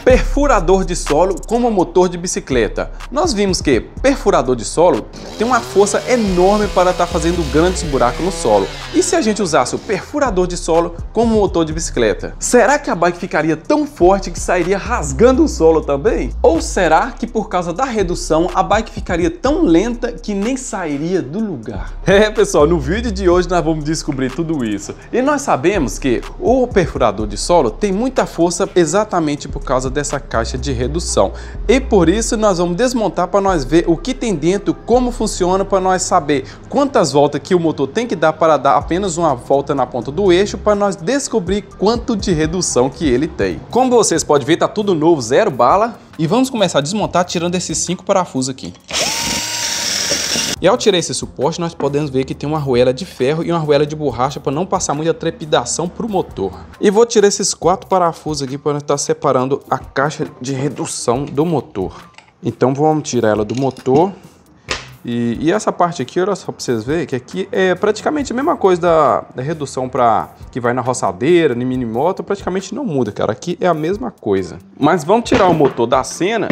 Perfurador de solo como motor de bicicleta. Nós vimos que perfurador de solo tem uma força enorme para estar fazendo grandes buracos no solo. E se a gente usasse o perfurador de solo como motor de bicicleta? Será que a bike ficaria tão forte que sairia rasgando o solo também? Ou será que por causa da redução a bike ficaria tão lenta que nem sairia do lugar? Pessoal, no vídeo de hoje nós vamos descobrir tudo isso. E nós sabemos que o perfurador de solo tem muita força exatamente por causa dessa caixa de redução. E por isso nós vamos desmontar para nós ver o que tem dentro, como funciona, para nós saber quantas voltas que o motor tem que dar para dar apenas uma volta na ponta do eixo, para nós descobrir quanto de redução que ele tem. Como vocês podem ver, tá tudo novo, zero bala. E vamos começar a desmontar tirando esses 5 parafusos aqui. E ao tirar esse suporte, nós podemos ver que tem uma arruela de ferro e uma arruela de borracha para não passar muita trepidação para o motor. E vou tirar esses 4 parafusos aqui para estar separando a caixa de redução do motor. Então vamos tirar ela do motor. E essa parte aqui, olha só para vocês verem, que aqui é praticamente a mesma coisa da redução que vai na roçadeira, na mini moto, praticamente não muda, cara. Aqui é a mesma coisa. Mas vamos tirar o motor da cena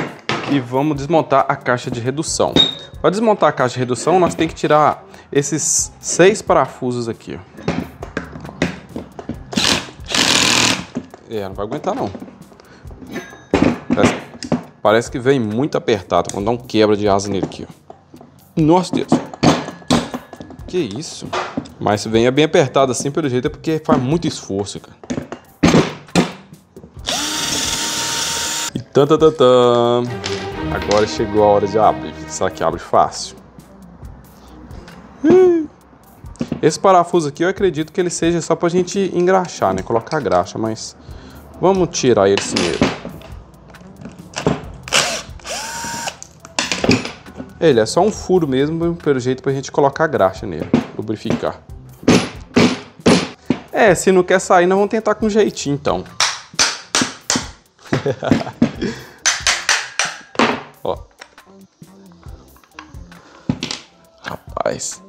e vamos desmontar a caixa de redução. Para desmontar a caixa de redução, nós temos que tirar esses 6 parafusos aqui. Não vai aguentar não. Parece que vem muito apertado, quando dá um quebra de asa nele aqui. Nossa Deus. Que isso? Mas se vem bem apertado assim, pelo jeito é porque faz muito esforço, cara. E agora chegou a hora de abrir. Será que abre fácil? Esse parafuso aqui eu acredito que ele seja só pra gente engraxar, né? Colocar graxa, mas vamos tirar ele primeiro. Ele é só um furo mesmo, pelo jeito, pra gente colocar graxa nele, lubrificar. Se não quer sair, nós vamos tentar com jeitinho então. Ó. Rapaz,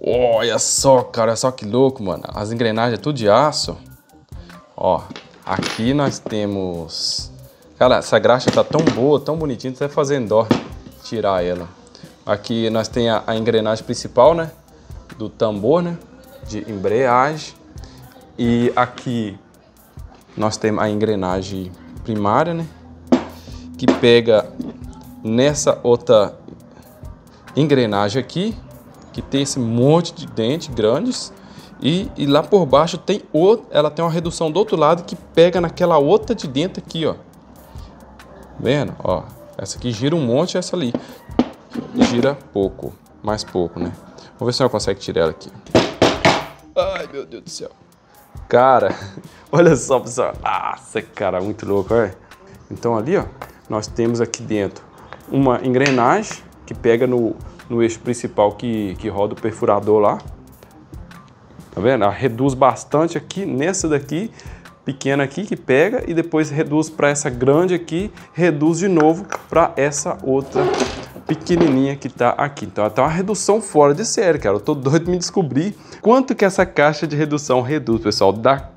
olha só, cara, olha só que louco, mano. As engrenagens é tudo de aço. Ó, aqui nós temos... Cara, essa graxa tá tão boa, tão bonitinha, que você vai fazendo dó tirar ela. Aqui nós temos a engrenagem principal, né? Do tambor, né? De embreagem. E aqui nós temos a engrenagem primária, né? Que pega nessa outra engrenagem aqui, que tem esse monte de dentes grandes, e lá por baixo tem ela tem uma redução do outro lado que pega naquela outra de dentro aqui, ó. Vendo? Ó, essa aqui gira um monte, essa ali gira pouco, mais pouco, né? Vamos ver se eu consigo tirar ela aqui. Ai, meu Deus do céu. Cara, olha só, pessoal. Nossa, cara, muito louco, olha. Então ali, ó, nós temos aqui dentro uma engrenagem que pega no eixo principal que roda o perfurador lá. Tá vendo? Ela reduz bastante aqui nessa daqui, pequena aqui que pega, e depois reduz para essa grande aqui, reduz de novo para essa outra pequenininha que tá aqui. Então tá uma redução fora de série, cara. Eu tô doido de me descobrir quanto que essa caixa de redução reduz, pessoal, daqui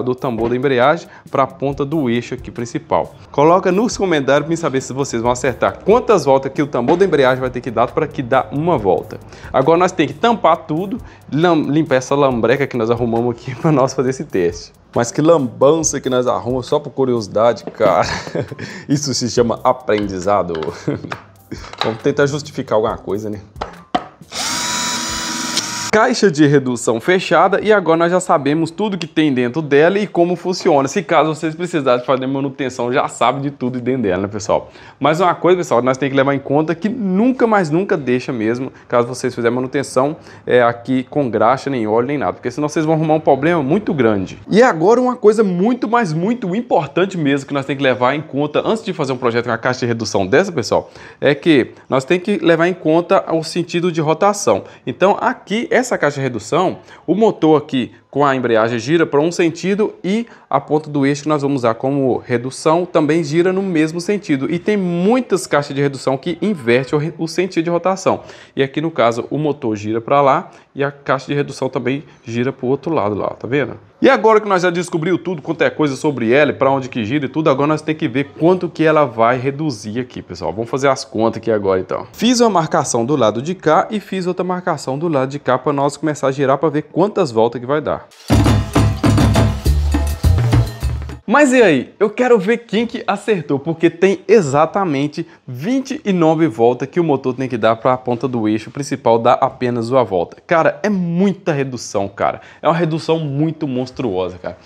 do tambor da embreagem para a ponta do eixo aqui principal. Coloca nos comentários para me saber se vocês vão acertar quantas voltas que o tambor da embreagem vai ter que dar para que dá uma volta. Agora nós temos que tampar tudo, limpar essa lambreca que nós arrumamos aqui para nós fazer esse teste. Mas que lambança que nós arrumamos só por curiosidade, cara. Isso se chama aprendizado. Vamos tentar justificar alguma coisa, né? Caixa de redução fechada, e agora nós já sabemos tudo que tem dentro dela e como funciona. Se caso vocês precisarem fazer manutenção, já sabem de tudo dentro dela, né, pessoal? Mas uma coisa, pessoal, nós temos que levar em conta que nunca mais nunca deixa mesmo, caso vocês fizerem manutenção aqui com graxa, nem óleo, nem nada, porque senão vocês vão arrumar um problema muito grande. E agora uma coisa muito importante mesmo que nós temos que levar em conta antes de fazer um projeto com a caixa de redução dessa, pessoal, é que nós temos que levar em conta o sentido de rotação. Então aqui, essa caixa de redução, o motor aqui com a embreagem gira para um sentido e a ponta do eixo que nós vamos usar como redução também gira no mesmo sentido. E tem muitas caixas de redução que inverte o sentido de rotação. E aqui no caso o motor gira para lá e a caixa de redução também gira para o outro lado lá, tá vendo? E agora que nós já descobriu tudo quanto é coisa sobre ela, para onde que gira e tudo, agora nós temos que ver quanto que ela vai reduzir aqui, pessoal. Vamos fazer as contas aqui agora então. Fiz uma marcação do lado de cá e fiz outra marcação do lado de cá para nós começar a girar para ver quantas voltas que vai dar. Mas e aí? Eu quero ver quem que acertou, porque tem exatamente 29 voltas que o motor tem que dar para a ponta do eixo principal dar apenas uma volta. Cara, é muita redução, cara. É uma redução muito monstruosa, cara.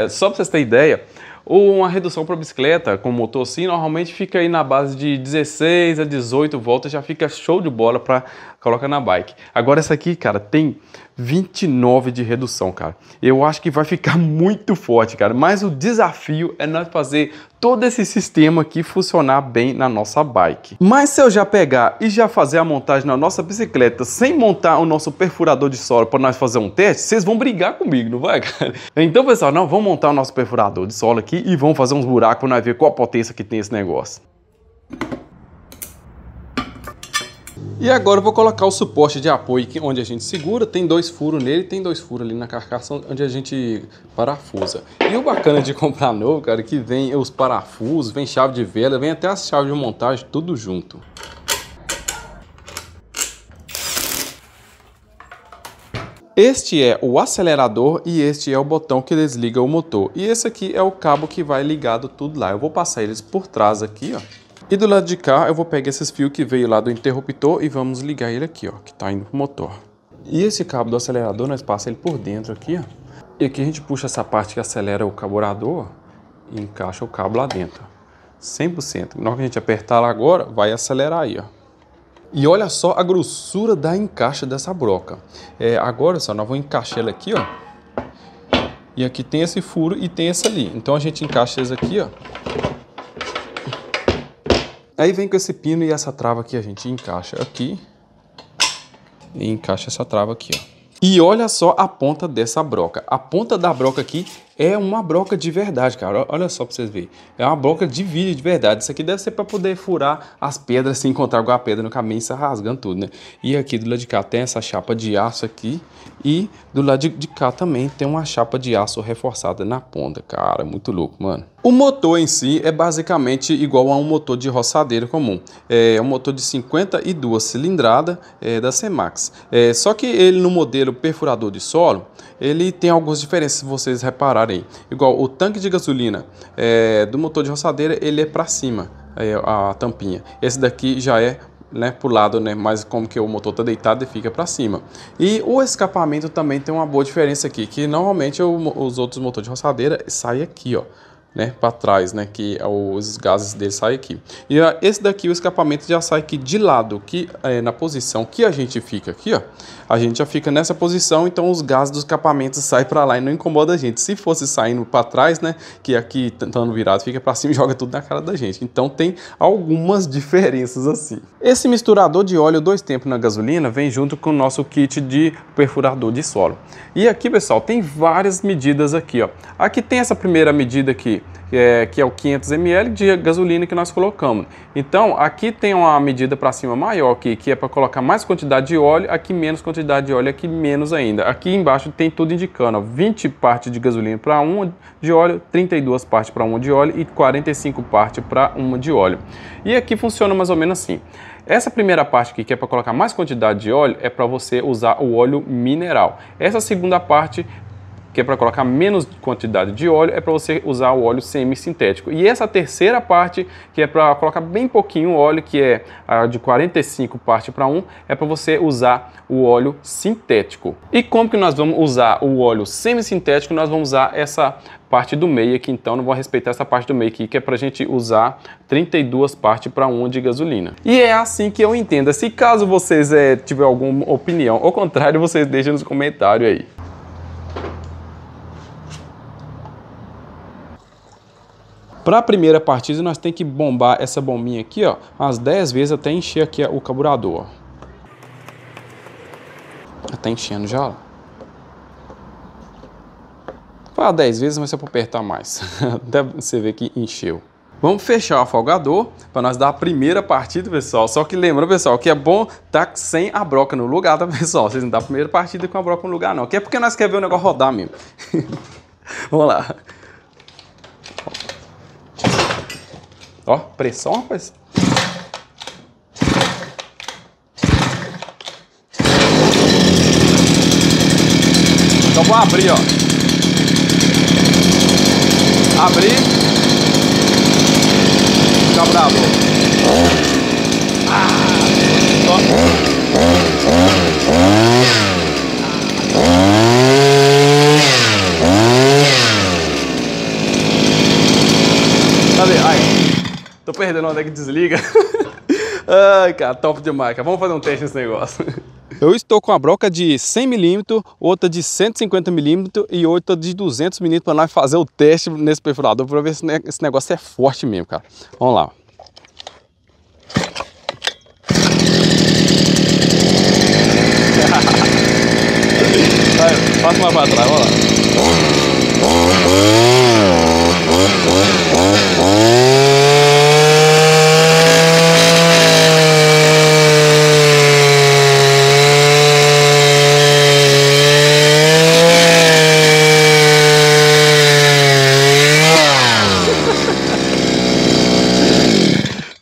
Só para vocês terem ideia, uma redução para bicicleta com motor assim, normalmente fica aí na base de 16 a 18 voltas, já fica show de bola para colocar na bike. Agora essa aqui, cara, tem 29 de redução, cara. Eu acho que vai ficar muito forte, cara. Mas o desafio é nós fazer todo esse sistema aqui funcionar bem na nossa bike. Mas se eu já pegar e já fazer a montagem na nossa bicicleta sem montar o nosso perfurador de solo para nós fazer um teste, vocês vão brigar comigo, não vai, cara? Então, pessoal, não, vamos montar o nosso perfurador de solo aqui e vamos fazer uns buracos para nós ver qual a potência que tem esse negócio. E agora eu vou colocar o suporte de apoio aqui, onde a gente segura, tem 2 furos nele, tem 2 furos ali na carcaça onde a gente parafusa. E o bacana de comprar novo, cara, que vem os parafusos, vem chave de vela, vem até as chaves de montagem, tudo junto. Este é o acelerador e este é o botão que desliga o motor. E esse aqui é o cabo que vai ligado tudo lá. Eu vou passar eles por trás aqui, ó. E do lado de cá eu vou pegar esses fios que veio lá do interruptor e vamos ligar ele aqui, ó, que tá indo pro motor. E esse cabo do acelerador nós passamos ele por dentro aqui, ó. E aqui a gente puxa essa parte que acelera o carburador e encaixa o cabo lá dentro. 100%. Na hora que a gente apertar lá agora, vai acelerar aí, ó. E olha só a grossura da encaixe dessa broca. Agora só, nós vamos encaixar ela aqui, ó. E aqui tem esse furo e tem esse ali. Então a gente encaixa eles aqui, ó. Aí vem com esse pino e essa trava aqui a gente encaixa aqui. E encaixa essa trava aqui, ó. E olha só a ponta dessa broca. A ponta da broca aqui é uma broca de verdade, cara. Olha só pra vocês verem. É uma broca de vidro de verdade. Isso aqui deve ser para poder furar as pedras, se encontrar alguma pedra no caminho e se rasgando tudo, né? E aqui do lado de cá tem essa chapa de aço aqui. E do lado de cá também tem uma chapa de aço reforçada na ponta. Cara, muito louco, mano. O motor em si é basicamente igual a um motor de roçadeira comum. É um motor de 52 cilindradas da C-Max. Só que ele no modelo perfurador de solo, ele tem algumas diferenças, se vocês repararem. Igual o tanque de gasolina do motor de roçadeira, ele é para cima, a tampinha. Esse daqui já é, né, pro lado, né, mas como que o motor tá deitado e fica para cima. E o escapamento também tem uma boa diferença aqui, que normalmente os outros motores de roçadeira saem aqui, ó, né, para trás, né, que os gases dele saem aqui. E esse daqui, o escapamento já sai aqui de lado, que na posição que a gente fica aqui, ó, a gente já fica nessa posição, então os gases do escapamento saem para lá e não incomoda a gente. Se fosse saindo para trás, né, que aqui estando virado fica para cima e joga tudo na cara da gente. Então tem algumas diferenças assim. Esse misturador de óleo 2 tempos na gasolina vem junto com o nosso kit de perfurador de solo. E aqui, pessoal, tem várias medidas aqui, ó. Aqui tem essa primeira medida aqui, que é o 500 ml de gasolina que nós colocamos. Então, aqui tem uma medida para cima maior aqui, que é para colocar mais quantidade de óleo, aqui menos quantidade de óleo, aqui menos ainda. Aqui embaixo tem tudo indicando, ó, 20 partes de gasolina para 1 de óleo, 32 partes para 1 de óleo e 45 partes para 1 de óleo. E aqui funciona mais ou menos assim. Essa primeira parte aqui, que é para colocar mais quantidade de óleo, é para você usar o óleo mineral. Essa segunda parte, que é para colocar menos quantidade de óleo, é para você usar o óleo semissintético. E essa terceira parte, que é para colocar bem pouquinho óleo, que é a de 45 partes para 1, é para você usar o óleo sintético. E como que nós vamos usar o óleo semissintético? Nós vamos usar essa parte do meio aqui, então não vou respeitar essa parte do meio aqui, que é para a gente usar 32 partes para 1 de gasolina. E é assim que eu entendo. Se caso vocês tiverem alguma opinião, ao contrário, vocês deixem nos comentários aí. Para a primeira partida, nós temos que bombar essa bombinha aqui, ó, umas 10 vezes até encher aqui o carburador, ó. Já tá enchendo já, ó. Para 10 vezes, mas você pode apertar mais. Até você ver que encheu. Vamos fechar o afogador para nós dar a primeira partida, pessoal. Só que lembra, pessoal, que é bom estar sem a broca no lugar, tá, pessoal? Vocês não dão a primeira partida com a broca no lugar, não. Que é porque nós queremos ver o negócio rodar mesmo. Vamos lá. Ó, pressão, rapaz. Então vou abrir, ó. Abrir. Fica bravo. Cadê? Ai, tô perdendo onde é que desliga. Ai, cara, top demais, cara. Vamos fazer um teste nesse negócio. Eu estou com a broca de 100 mm, outra de 150 mm e outra de 200 mm para nós fazer o teste nesse perfurador para ver se esse negócio é forte mesmo, cara. Vamos lá. Vai, passa mais para trás, vamos lá.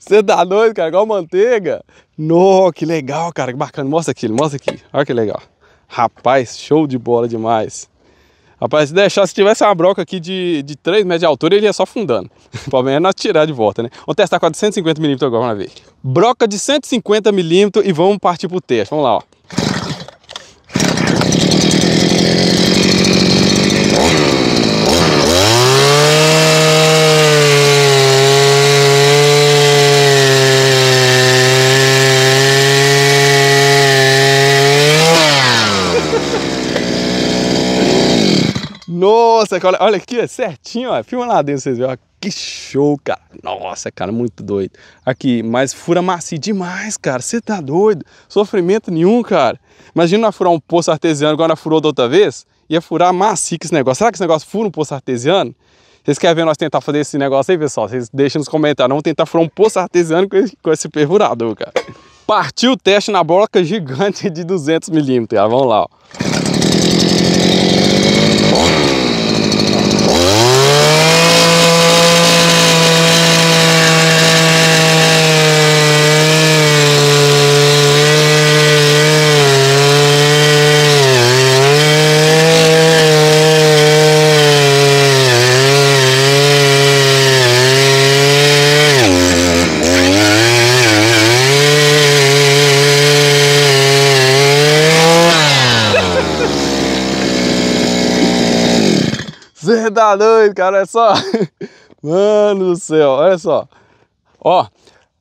Você tá doido, cara? Igual manteiga. Nossa, que legal, cara. Que bacana. Mostra aqui, mostra aqui. Olha que legal. Rapaz, show de bola demais. Rapaz, se deixar, se tivesse uma broca aqui de 3 metros de altura, ele ia só fundando. O problema é nós tirar de volta, né? Vamos testar com a de 150 mm agora, vamos ver. Broca de 150 mm e vamos partir pro teste. Vamos lá, ó. Nossa, olha aqui, é certinho, ó. Filma lá dentro, vocês verem. Que show, cara. Nossa, cara, muito doido. Aqui, mas fura macio demais, cara. Você tá doido? Sofrimento nenhum, cara. Imagina nós furar um poço artesiano igual nós furou da outra vez. Ia furar macio esse negócio. Será que esse negócio fura um poço artesiano? Vocês querem ver nós tentar fazer esse negócio aí, pessoal? Vocês deixem nos comentários. Vamos tentar furar um poço artesiano com esse perfurador, cara. Partiu o teste na broca gigante de 200 mm. Vamos lá, ó. Você tá doido, cara, olha só. Mano do céu, olha só. Ó,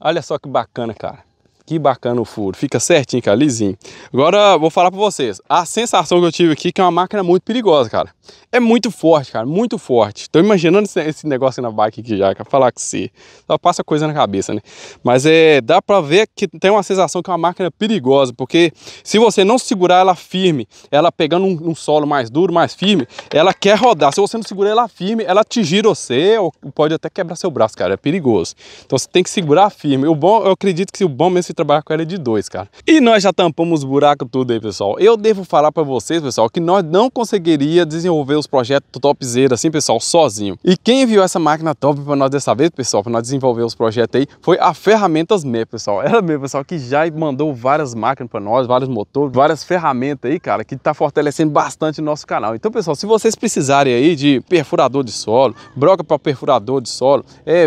olha só que bacana, cara. Que bacana o furo, fica certinho, cara, lisinho. Agora, vou falar pra vocês. A sensação que eu tive aqui é que é uma máquina muito perigosa, cara. É muito forte, cara, muito forte. Tô imaginando esse negócio na bike aqui já, cara, falar que sim. Só passa coisa na cabeça, né? Mas dá pra ver que tem uma sensação que é uma máquina perigosa, porque se você não segurar ela firme, ela pegando um solo mais duro, mais firme, ela quer rodar. Se você não segurar ela firme, ela te gira você ou pode até quebrar seu braço, cara, é perigoso. Então você tem que segurar firme. O bom, eu acredito que o bom mesmo é trabalhar com ela de 2, cara. E nós já tampamos os buracos tudo aí, pessoal. Eu devo falar pra vocês, pessoal, que nós não conseguiria desenvolver os projetos topzera assim, pessoal, sozinho. E quem enviou essa máquina top pra nós dessa vez, pessoal, pra nós desenvolver os projetos aí, foi a Ferramentas Me, pessoal. Ela mesmo, pessoal, que já mandou várias máquinas pra nós, vários motores, várias ferramentas aí, cara, que tá fortalecendo bastante o nosso canal. Então, pessoal, se vocês precisarem aí de perfurador de solo, broca para perfurador de solo,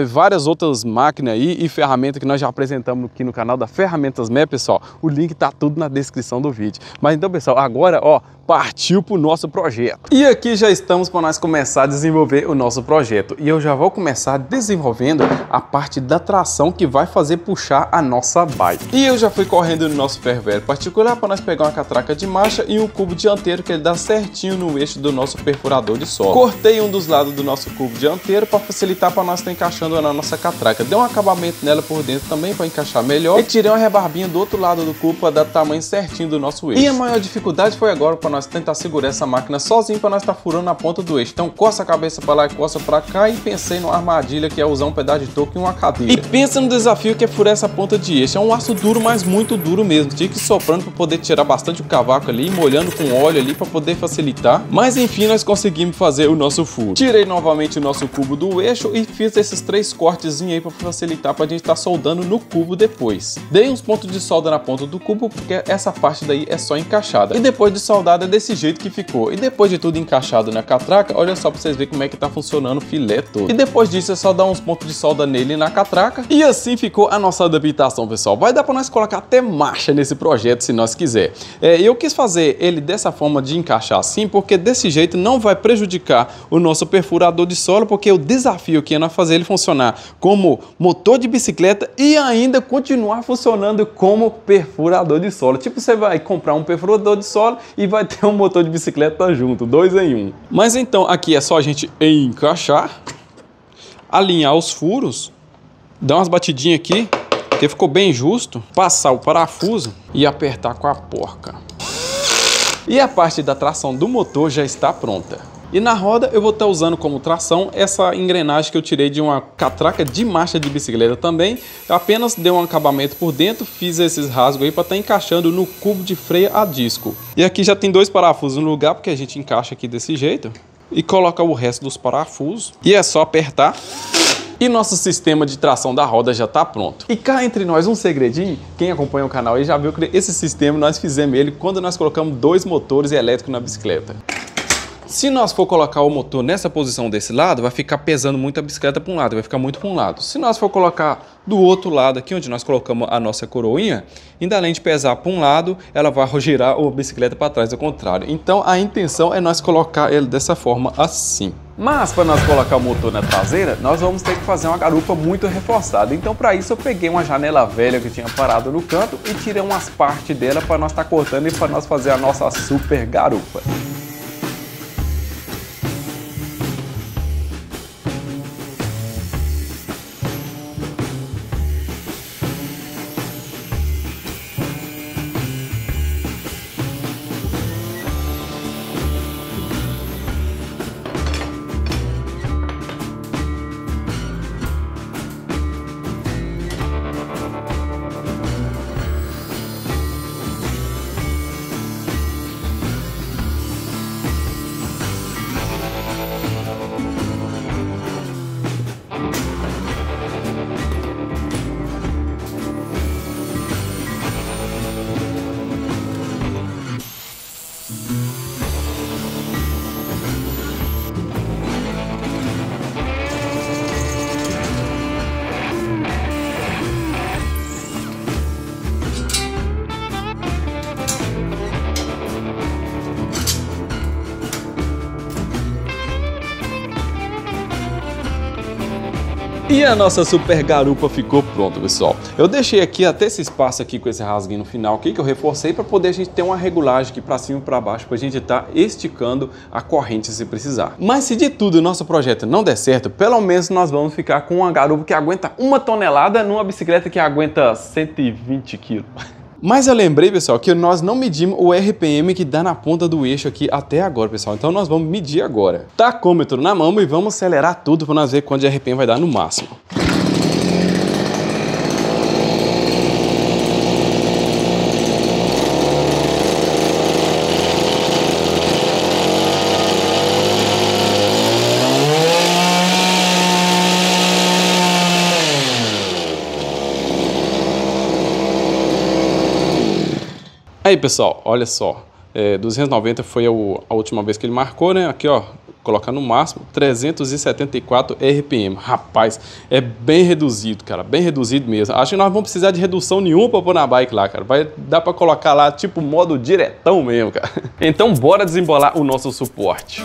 várias outras máquinas aí e ferramentas que nós já apresentamos aqui no canal da Ferramentas Me, pessoal, o link tá tudo na descrição do vídeo. Mas então, pessoal, agora, ó, partiu pro nosso projeto. E aqui já estamos para nós começar a desenvolver o nosso projeto. E eu já vou começar desenvolvendo a parte da tração que vai fazer puxar a nossa bike. E eu já fui correndo no nosso ferro velho particular para nós pegar uma catraca de marcha e um cubo dianteiro que ele dá certinho no eixo do nosso perfurador de solo. Cortei um dos lados do nosso cubo dianteiro para facilitar para nós estar encaixando na nossa catraca. Dei um acabamento nela por dentro também para encaixar melhor. E tirei uma rebarbinha do outro lado do cubo para dar o tamanho certinho do nosso eixo. E a maior dificuldade foi agora para nós tentar segurar essa máquina sozinho, para nós tá furando a ponta do eixo. Então coça a cabeça pra lá e coça pra cá e pensei numa armadilha que é usar um pedaço de toco e uma cadeira. E pensa no desafio que é furar essa ponta de eixo. É um aço duro, mas muito duro mesmo. Tinha que ir soprando pra poder tirar bastante o cavaco ali, molhando com óleo ali pra poder facilitar. Mas enfim, nós conseguimos fazer o nosso furo. Tirei novamente o nosso cubo do eixo e fiz esses 3 cortezinhos aí pra facilitar pra gente estar soldando no cubo depois. Dei uns pontos de solda na ponta do cubo porque essa parte daí é só encaixada. E depois de soldada é desse jeito que ficou. E depois de tudo encaixado na catraca, olha só pra vocês verem como é que tá funcionando o filé todo. E depois disso é só dar uns pontos de solda nele na catraca. E assim ficou a nossa adaptação, pessoal. Vai dar pra nós colocar até marcha nesse projeto se nós quiser. Eu quis fazer ele dessa forma de encaixar assim, porque desse jeito não vai prejudicar o nosso perfurador de solo, porque o desafio aqui é nós fazer ele funcionar como motor de bicicleta e ainda continuar funcionando como perfurador de solo. Tipo, você vai comprar um perfurador de solo e vai ter um motor de bicicleta junto, 2 em 1. Mas então aqui é só a gente encaixar, alinhar os furos, dar umas batidinhas aqui, que ficou bem justo, passar o parafuso e apertar com a porca. E a parte da tração do motor já está pronta. E na roda eu vou estar usando como tração essa engrenagem que eu tirei de uma catraca de marcha de bicicleta também. Eu apenas dei um acabamento por dentro, fiz esses rasgos aí para estar encaixando no cubo de freio a disco. E aqui já tem 2 parafusos no lugar, porque a gente encaixa aqui desse jeito. E coloca o resto dos parafusos. E é só apertar. E nosso sistema de tração da roda já está pronto. E cá entre nós um segredinho, quem acompanha o canal aí já viu que esse sistema nós fizemos ele quando nós colocamos 2 motores elétricos na bicicleta. Se nós for colocar o motor nessa posição desse lado, vai ficar pesando muito a bicicleta para um lado, vai ficar muito para um lado. Se nós for colocar do outro lado aqui, onde nós colocamos a nossa coroinha, ainda além de pesar para um lado, ela vai girar a bicicleta para trás, ao contrário. Então a intenção é nós colocar ele dessa forma assim. Mas para nós colocar o motor na traseira, nós vamos ter que fazer uma garupa muito reforçada. Então para isso eu peguei uma janela velha que tinha parado no canto e tirei umas partes dela para nós estar cortando e para nós fazer a nossa super garupa. E a nossa super garupa ficou pronta, pessoal. Eu deixei aqui até esse espaço aqui com esse rasguinho no final aqui, que eu reforcei para poder a gente ter uma regulagem aqui para cima e para baixo, para a gente estar esticando a corrente se precisar. Mas se de tudo o nosso projeto não der certo, pelo menos nós vamos ficar com uma garupa que aguenta 1 tonelada numa bicicleta que aguenta 120 quilos. Mas eu lembrei, pessoal, que nós não medimos o RPM que dá na ponta do eixo aqui até agora, pessoal. Então nós vamos medir agora. Tacômetro na mão e vamos acelerar tudo para nós ver quanto de RPM vai dar no máximo. Aí, pessoal, olha só, 290 foi a última vez que ele marcou, né? Aqui, ó, colocar no máximo 374 RPM. Rapaz, é bem reduzido, cara, bem reduzido mesmo. Acho que nós vamos precisar de redução nenhuma para pôr na bike lá, cara. Vai dar para colocar lá, tipo, modo diretão mesmo, cara. Então, bora desembolar o nosso suporte.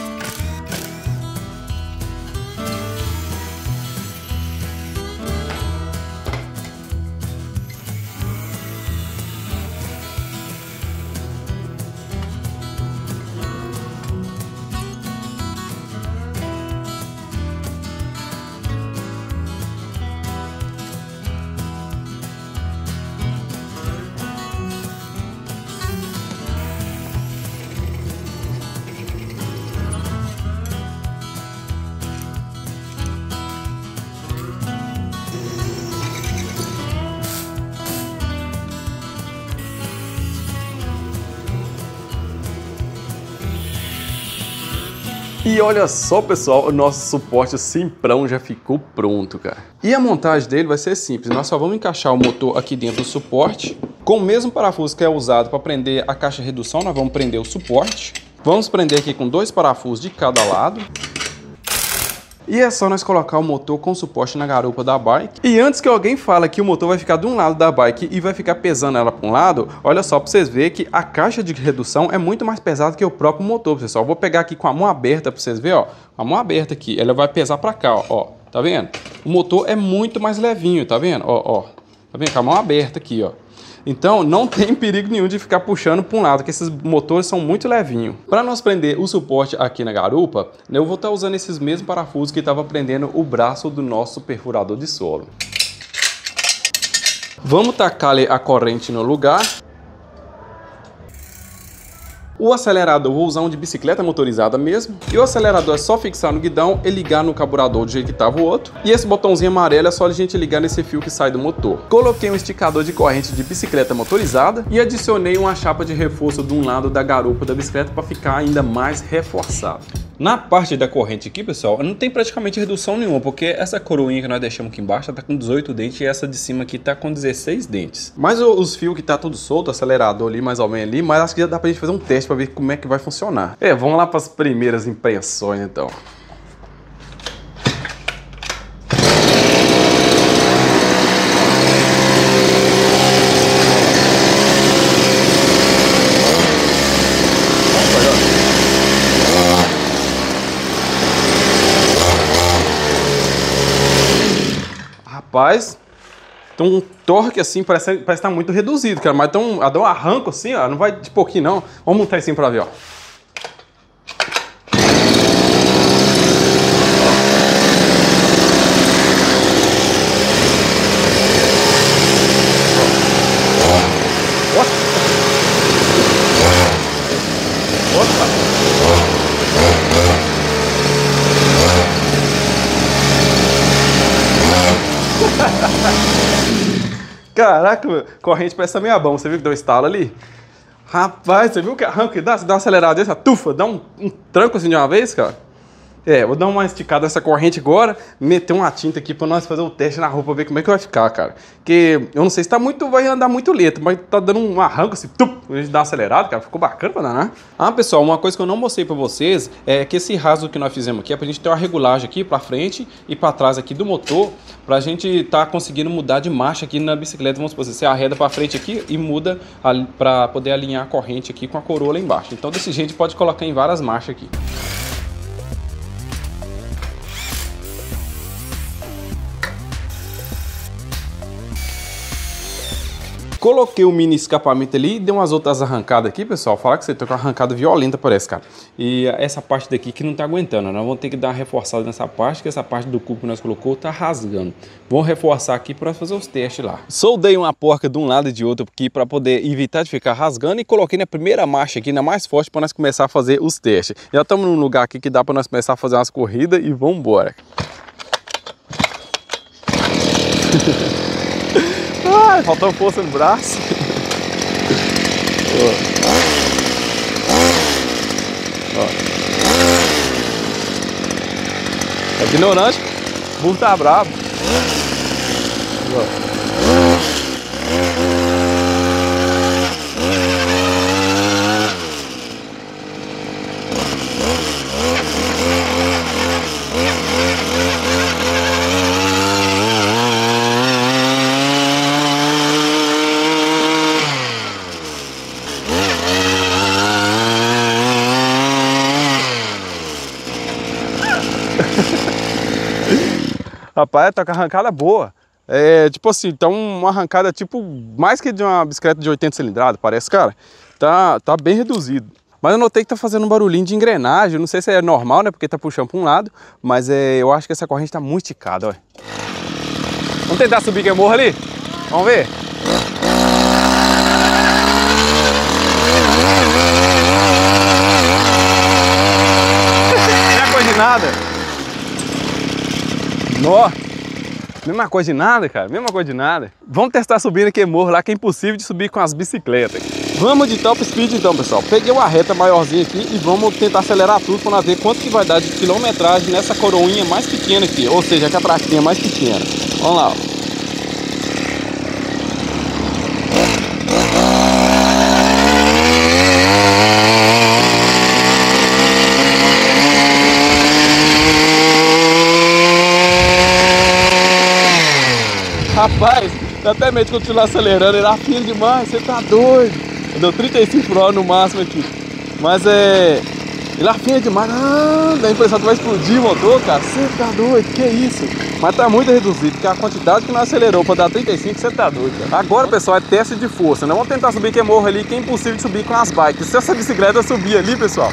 E olha só, pessoal, o nosso suporte simprão já ficou pronto, cara. E a montagem dele vai ser simples. Nós só vamos encaixar o motor aqui dentro do suporte. Com o mesmo parafuso que é usado para prender a caixa de redução, nós vamos prender o suporte. Vamos prender aqui com 2 parafusos de cada lado. E é só nós colocar o motor com suporte na garupa da bike. E antes que alguém fale que o motor vai ficar de um lado da bike e vai ficar pesando ela para um lado, olha só para vocês verem que a caixa de redução é muito mais pesada que o próprio motor, pessoal. Eu vou pegar aqui com a mão aberta para vocês verem, ó. A mão aberta aqui, ela vai pesar para cá, ó. Tá vendo? O motor é muito mais levinho, tá vendo? Ó. Tá vendo? Com a mão aberta aqui, ó. Então não tem perigo nenhum de ficar puxando para um lado, que esses motores são muito levinhos. Para nós prender o suporte aqui na garupa, eu vou estar usando esses mesmos parafusos que estava prendendo o braço do nosso perfurador de solo. Vamos tacar a corrente no lugar. O acelerador eu vou usar um de bicicleta motorizada mesmo. E o acelerador é só fixar no guidão e ligar no carburador do jeito que estava o outro. E esse botãozinho amarelo é só a gente ligar nesse fio que sai do motor. Coloquei um esticador de corrente de bicicleta motorizada e adicionei uma chapa de reforço de um lado da garupa da bicicleta para ficar ainda mais reforçado. Na parte da corrente aqui, pessoal, não tem praticamente redução nenhuma, porque essa coroinha que nós deixamos aqui embaixo tá com 18 dentes e essa de cima aqui tá com 16 dentes. Mas os fios que tá tudo solto, acelerador ali, mais ou menos ali, mas acho que já dá pra gente fazer um teste pra ver como é que vai funcionar. Vamos lá para as primeiras impressões então. Rapaz, tem um torque assim, parece que tá muito reduzido, cara, mas dá um arranco assim, ó, não vai de pouquinho não. Vamos montar assim pra ver, ó. Caraca, meu, corrente parece também a bom. Você viu que deu um estalo ali? Rapaz, você viu que arranco que dá? Você dá uma acelerada dessa, tufa, dá um tranco assim de uma vez, cara. Vou dar uma esticada nessa corrente agora, meter uma tinta aqui pra nós fazer o teste na roupa, ver como é que vai ficar, cara. Porque eu não sei se tá muito, vai andar muito lento, mas tá dando um arranco assim, a gente dá uma acelerada, cara, ficou bacana pra danar. Ah, pessoal, uma coisa que eu não mostrei pra vocês é que esse rasgo que nós fizemos aqui é pra gente ter uma regulagem aqui pra frente e pra trás aqui do motor, pra gente tá conseguindo mudar de marcha aqui na bicicleta. Vamos supor, você arreda pra frente aqui e muda pra poder alinhar a corrente aqui com a coroa lá embaixo. Então desse jeito pode colocar em várias marchas aqui. Coloquei o mini escapamento ali e dei umas outras arrancadas aqui, pessoal. Falar que você tá com uma arrancada violenta, parece, cara. E essa parte daqui que não tá aguentando, nós vamos ter que dar uma reforçada nessa parte, que essa parte do cubo que nós colocou tá rasgando. Vamos reforçar aqui para fazer os testes lá. Soldei uma porca de um lado e de outro aqui para poder evitar de ficar rasgando e coloquei na primeira marcha aqui, na mais forte, para nós começar a fazer os testes. Já estamos num lugar aqui que dá para nós começar a fazer umas corridas e vamos embora. Ai, faltou força no braço. É ignorante, o burro tá bravo. Rapaz, tá com a arrancada boa. Tipo assim, tá uma arrancada tipo mais que de uma bicicleta de 80 cilindradas, parece, cara. Tá bem reduzido. Mas eu notei que tá fazendo um barulhinho de engrenagem. Não sei se é normal, né? Porque tá puxando para um lado. Mas eu acho que essa corrente tá muito esticada, ó. Vamos tentar subir que é morro ali? Vamos ver? Não é coisa de nada. Nó. Mesma coisa de nada, cara. Mesma coisa de nada. Vamos testar subindo aquele morro lá, que é impossível de subir com as bicicletas. Vamos de top speed então, pessoal. Peguei uma reta maiorzinha aqui e vamos tentar acelerar tudo para nós ver quanto que vai dar de quilometragem nessa coroinha mais pequena aqui. Ou seja, a catraquinha mais pequena. Vamos lá, ó. Rapaz, dá até medo de continuar acelerando, ele afina demais, você tá doido. Deu 35 por hora no máximo aqui. Mas ele afina demais, dá a impressão que vai explodir o motor, cara. Você tá doido, que isso? Mas tá muito reduzido, porque a quantidade que não acelerou pra dar 35, você tá doido, cara. Agora, pessoal, é teste de força, né? Vamos tentar subir que é morro ali, que é impossível de subir com as bikes. Se essa bicicleta subir ali, pessoal,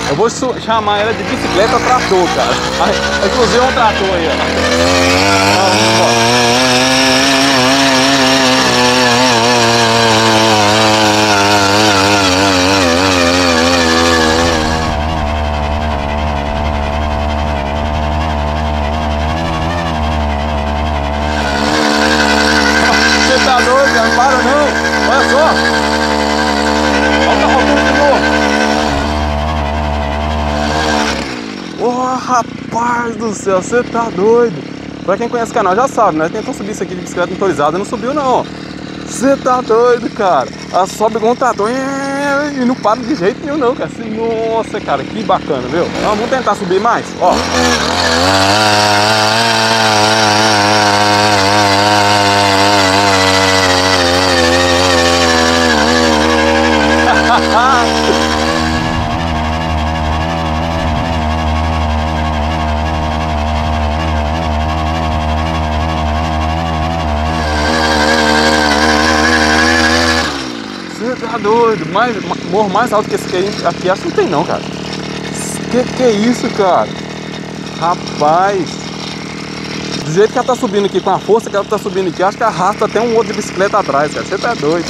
eu vou chamar ela de bicicleta trator, cara. Inclusive é um trator aí, ó. Vamos embora. Rapaz do céu, você tá doido. Pra quem conhece o canal já sabe, né? Tentou subir isso aqui de bicicleta motorizada, não subiu não. Você tá doido, cara. Ela sobe igual um trator e não para de jeito nenhum não, cara. Nossa, cara, que bacana, viu? Então, vamos tentar subir mais, ó. Tá doido, morro mais alto que esse aqui acho que não tem não, cara. Que é isso, cara? Rapaz, do jeito que ela tá subindo aqui, com a força que ela tá subindo aqui, acho que arrasta até um outro de bicicleta atrás, cara. Você tá doido.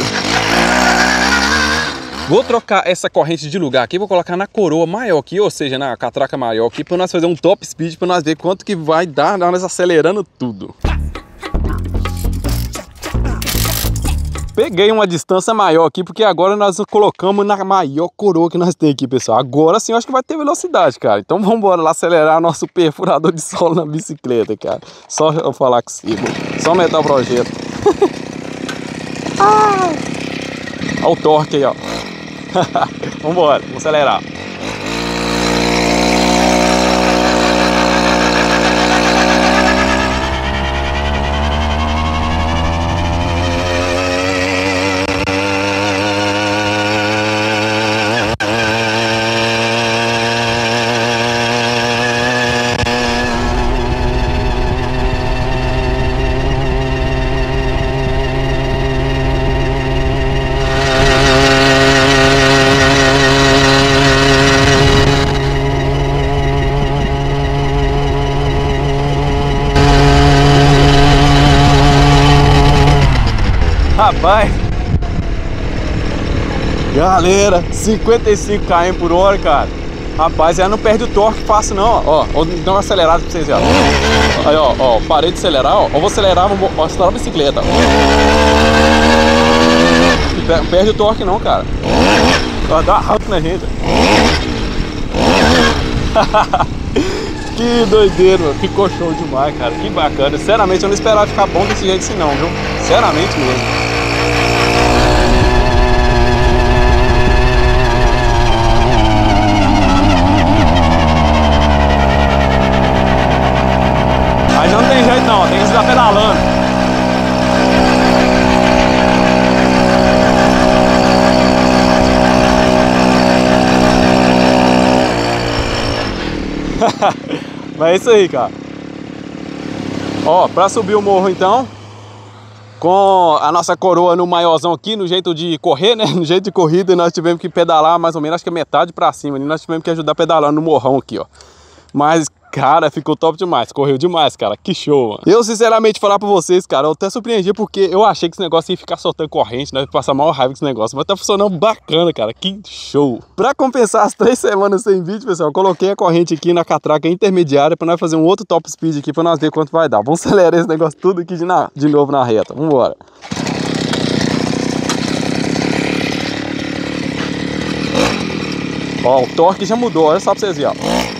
Vou trocar essa corrente de lugar aqui, vou colocar na coroa maior aqui, ou seja, na catraca maior aqui, para nós fazer um top speed, para nós ver quanto que vai dar nós acelerando tudo. Peguei uma distância maior aqui, porque agora nós colocamos na maior coroa que nós temos aqui, pessoal. Agora sim eu acho que vai ter velocidade, cara. Então vamos embora lá acelerar nosso perfurador de solo na bicicleta, cara. Só eu falar consigo. Só aumentar o projeto. Olha o torque aí, ó. Vambora, vamos acelerar. Rapaz, galera, 55 km por hora, cara. Rapaz, ela não perde o torque fácil não, ó. Vou dar uma acelerada pra vocês, ó. Aí, ó, parei de acelerar, ó. Eu vou acelerar, vou acelerar a bicicleta. Não perde o torque não, cara. Vai dar rápido na gente. Que doideira, mano. Ficou show demais, cara. Que bacana. Sinceramente, eu não esperava ficar bom desse jeito assim não, viu? Sinceramente mesmo. Mas não tem jeito não, tem que estar pedalando. Mas é isso aí, cara. Ó, pra subir o morro então, com a nossa coroa no maiorzão aqui, no jeito de correr, né? No jeito de corrida, nós tivemos que pedalar mais ou menos, acho que metade pra cima. Nós tivemos que ajudar pedalando no morrão aqui, ó. Mas, cara, ficou top demais, correu demais, cara, que show, mano. Eu, sinceramente, falar pra vocês, cara, eu até surpreendi porque eu achei que esse negócio ia ficar soltando corrente, né, passar mal raiva com esse negócio, mas tá funcionando bacana, cara, que show. Pra compensar as 3 semanas sem vídeo, pessoal, eu coloquei a corrente aqui na catraca intermediária pra nós fazer um outro top speed aqui pra nós ver quanto vai dar. Vamos acelerar esse negócio tudo aqui de novo na reta, vambora. Ó, o torque já mudou, olha só pra vocês verem, ó.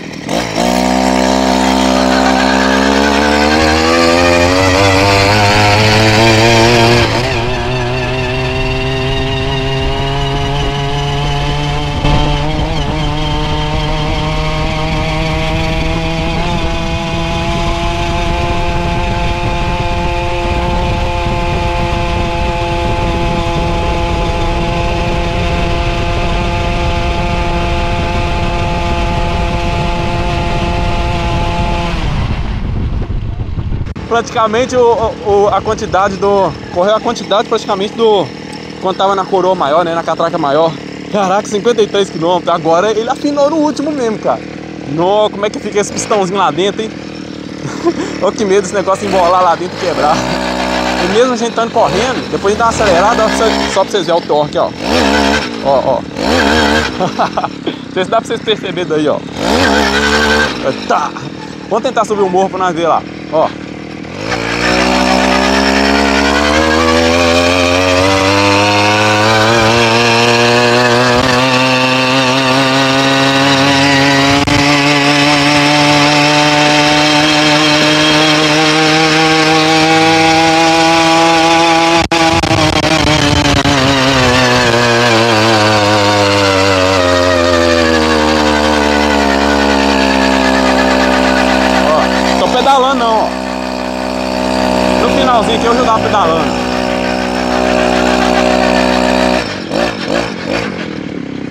Praticamente a quantidade do... Correu a quantidade praticamente do... Quando tava na coroa maior, né? Na catraca maior. Caraca, 53 km. Agora ele afinou no último mesmo, cara. Nossa, como é que fica esse pistãozinho lá dentro, hein? Olha que medo desse negócio embolar lá dentro e quebrar. E mesmo a gente estando correndo, depois de dar uma acelerada, só pra vocês verem o torque, ó. Ó, ó. Não sei se dá pra vocês perceberem daí, ó. Tá. Vamos tentar subir o morro pra nós ver lá. Ó. Pedalando não, ó. No finalzinho aqui eu já tava pedalando.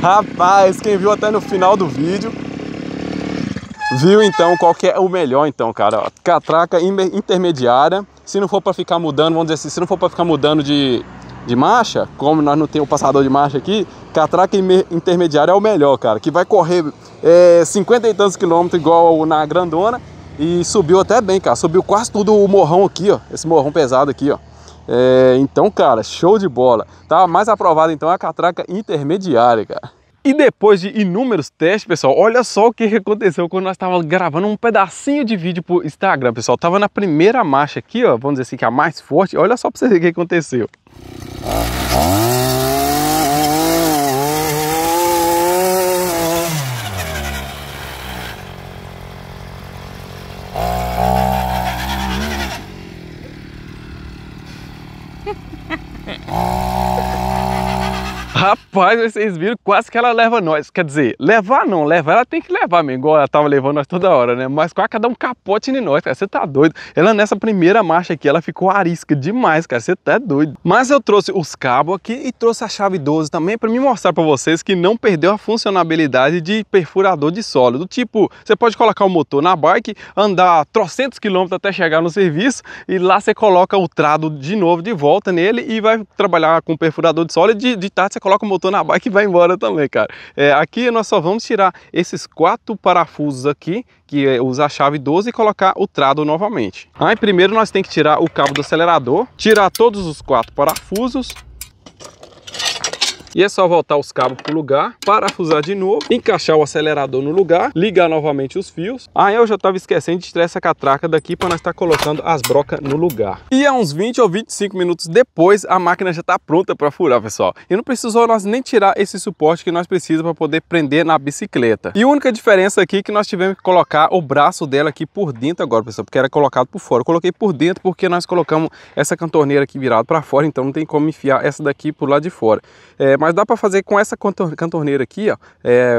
Rapaz, quem viu até no final do vídeo viu então qual que é o melhor então, cara, ó. Catraca intermediária. Se não for para ficar mudando, vamos dizer assim, se não for para ficar mudando de marcha, como nós não temos o passador de marcha aqui, catraca intermediária é o melhor, cara, que vai correr 50 e tantos quilômetros igual na grandona. E subiu até bem, cara. Subiu quase tudo o morrão aqui, ó. Esse morrão pesado aqui, ó. Então, cara, show de bola. Tá mais aprovado, então, a catraca intermediária, cara. E depois de inúmeros testes, pessoal, olha só o que aconteceu quando nós estávamos gravando um pedacinho de vídeo pro Instagram, pessoal. Tava na primeira marcha aqui, ó. Vamos dizer assim, que é a mais forte. Olha só pra vocês verem o que aconteceu. Rapaz, vocês viram, quase que ela leva nós. Quer dizer, levar não, levar ela tem que levar mesmo, igual ela tava levando nós toda hora, né? Mas quase que dá um capote em nós, cara, você tá doido. Ela nessa primeira marcha aqui, ela ficou arisca demais, cara, você tá doido. Mas eu trouxe os cabos aqui e trouxe a chave 12 também pra me mostrar pra vocês que não perdeu a funcionalidade de perfurador de solo. Do tipo, você pode colocar o motor na bike, andar trocentos quilômetros até chegar no serviço e lá você coloca o trado de novo de volta nele e vai trabalhar com perfurador de solo e de tarde você coloca o motor na bike e vai embora também, cara. Aqui nós só vamos tirar esses 4 parafusos aqui, que usa a chave 12 e colocar o trado novamente. Aí primeiro nós temos que tirar o cabo do acelerador, tirar todos os 4 parafusos. E é só voltar os cabos para o lugar, parafusar de novo, encaixar o acelerador no lugar, ligar novamente os fios. Aí eu já estava esquecendo de tirar essa catraca daqui para nós estar colocando as brocas no lugar. E a uns 20 ou 25 minutos depois, a máquina já está pronta para furar, pessoal. E não precisou nós nem tirar esse suporte que nós precisamos para poder prender na bicicleta. E a única diferença aqui é que nós tivemos que colocar o braço dela aqui por dentro agora, pessoal, porque era colocado por fora. Eu coloquei por dentro porque nós colocamos essa cantorneira aqui virada para fora, então não tem como enfiar essa daqui por lado de fora. Mas dá para fazer com essa cantorneira aqui, ó,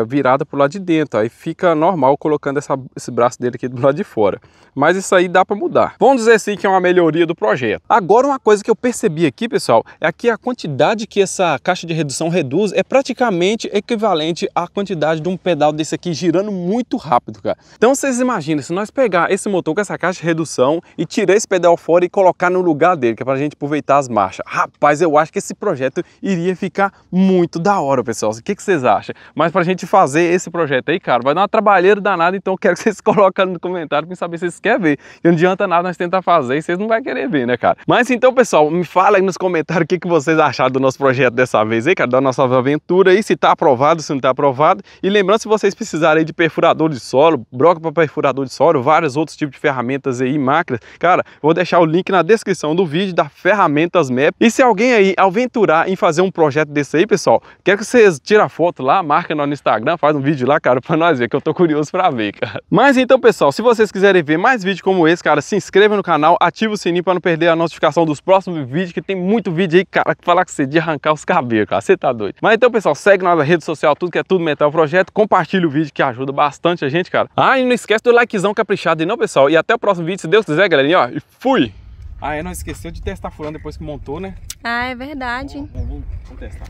virada pro lado de dentro. Aí fica normal colocando esse braço dele aqui do lado de fora. Mas isso aí dá para mudar. Vamos dizer assim que é uma melhoria do projeto. Agora uma coisa que eu percebi aqui, pessoal, é que a quantidade que essa caixa de redução reduz é praticamente equivalente à quantidade de um pedal desse aqui girando muito rápido, cara. Então vocês imaginam, se nós pegar esse motor com essa caixa de redução e tirar esse pedal fora e colocar no lugar dele, que é pra gente aproveitar as marchas. Rapaz, eu acho que esse projeto iria ficar muito da hora, pessoal. O que vocês acham? Mas pra gente fazer esse projeto aí, cara, vai dar uma trabalheira danada, então eu quero que vocês coloquem no comentário pra saber se vocês querem ver. Não adianta nada nós tentar fazer e vocês não vão querer ver, né, cara? Mas então, pessoal, me fala aí nos comentários o que vocês acharam do nosso projeto dessa vez aí, cara, da nossa aventura aí, se tá aprovado, se não tá aprovado. E lembrando, se vocês precisarem aí de perfurador de solo, broca para perfurador de solo, vários outros tipos de ferramentas aí, máquinas, cara, vou deixar o link na descrição do vídeo da Ferramentas Map. E se alguém aí aventurar em fazer um projeto desse aí, pessoal, quero que vocês tirem a foto lá, marca no Instagram, faz um vídeo lá, cara, pra nós ver, que eu tô curioso pra ver, cara. Mas então, pessoal, se vocês quiserem ver mais vídeos como esse, cara, se inscreva no canal, ativa o sininho pra não perder a notificação dos próximos vídeos, que tem muito vídeo aí, cara, que falar que você de arrancar os cabelos, cara, você tá doido. Mas então, pessoal, segue na rede social, tudo que é Tudo Metal Projeto, compartilha o vídeo que ajuda bastante a gente, cara. Ah, e não esquece do likezão caprichado aí não, pessoal, e até o próximo vídeo, se Deus quiser, galerinha, ó, e fui! Ah, não esqueceu de testar furando depois que montou, né? Ah, é verdade. Vamos testar.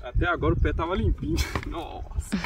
Até agora o pé tava limpinho. Nossa.